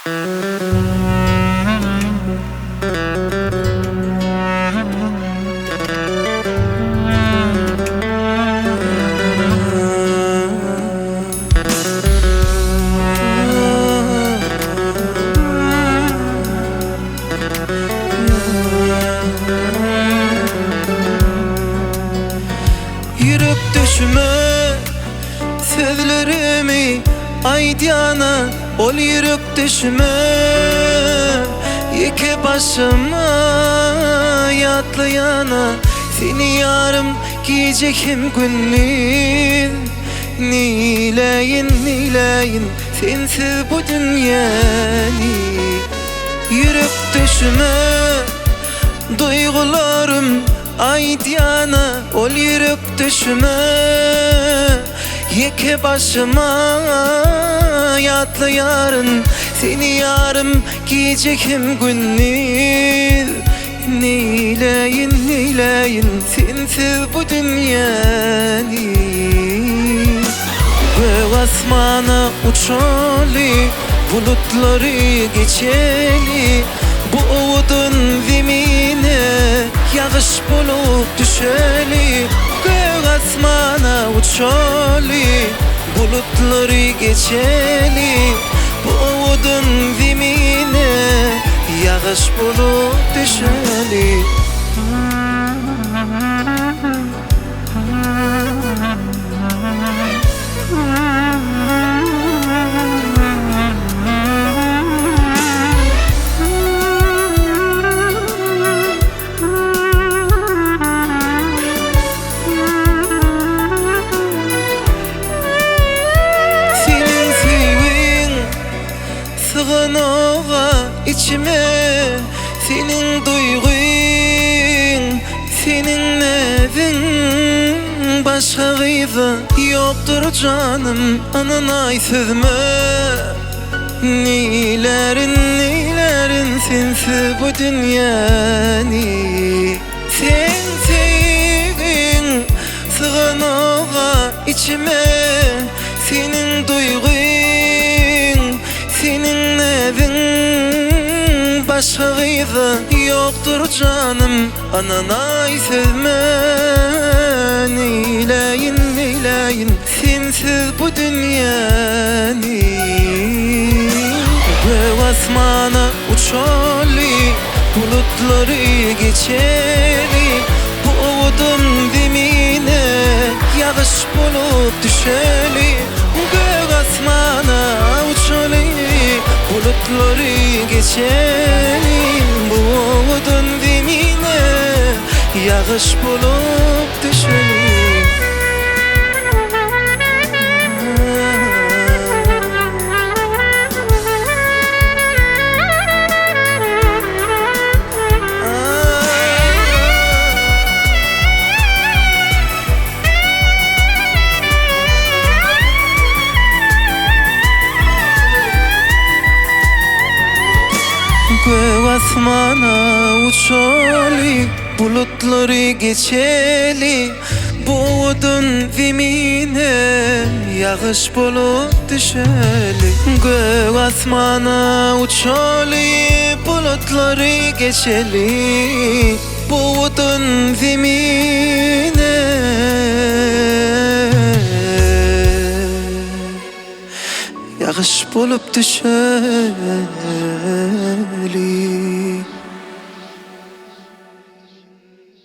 Yürüp düşme sözlerimi aydiyana, ol yürüp düşme yeke başıma yatlayana. Seni yarım giyecekim günlüğün, nileyin nileyin sensiz bu dünyani. Yürüp düşme duygularım aydiyana, ol yürüp düşme yeke başıma yatlayarın. Seni yarım giyecekim günlüğün, nileyin nileyin sensiz bu dünyani. Ve asmana uçalı bulutları geçeli, bu ovudun zemine yağış bulup düşeli. Gök asmana uçalı bulutları geçeli, bu ovudun zemine yağış bulup düşeli. Sığınağa içime senin duygun, senin nevin, başka gıyza yoktur canım. Ananay sözme nilerin nilerin sensiz bu dünyani. Sen sevin sığınağa içime senin duygun, senin nevin, başka gıyza yoktur canım. Ananay sevme nileyin nileyin sensiz bu dünyani. Ve asmana uçalı bulutları geçeli, bu ovudun zemine yağış bulup düşeli. Gök asmana uçalı bulutları geçeli, bu ovudun zemine yağış bulup düşeli. Gök asmana uçalı bulutları geçeli, bu ovudun zemine yağış bulup düşeli. Gök asmana uçalı bulutları geçeli, bu ovudun zemine yağış bulup düşeli.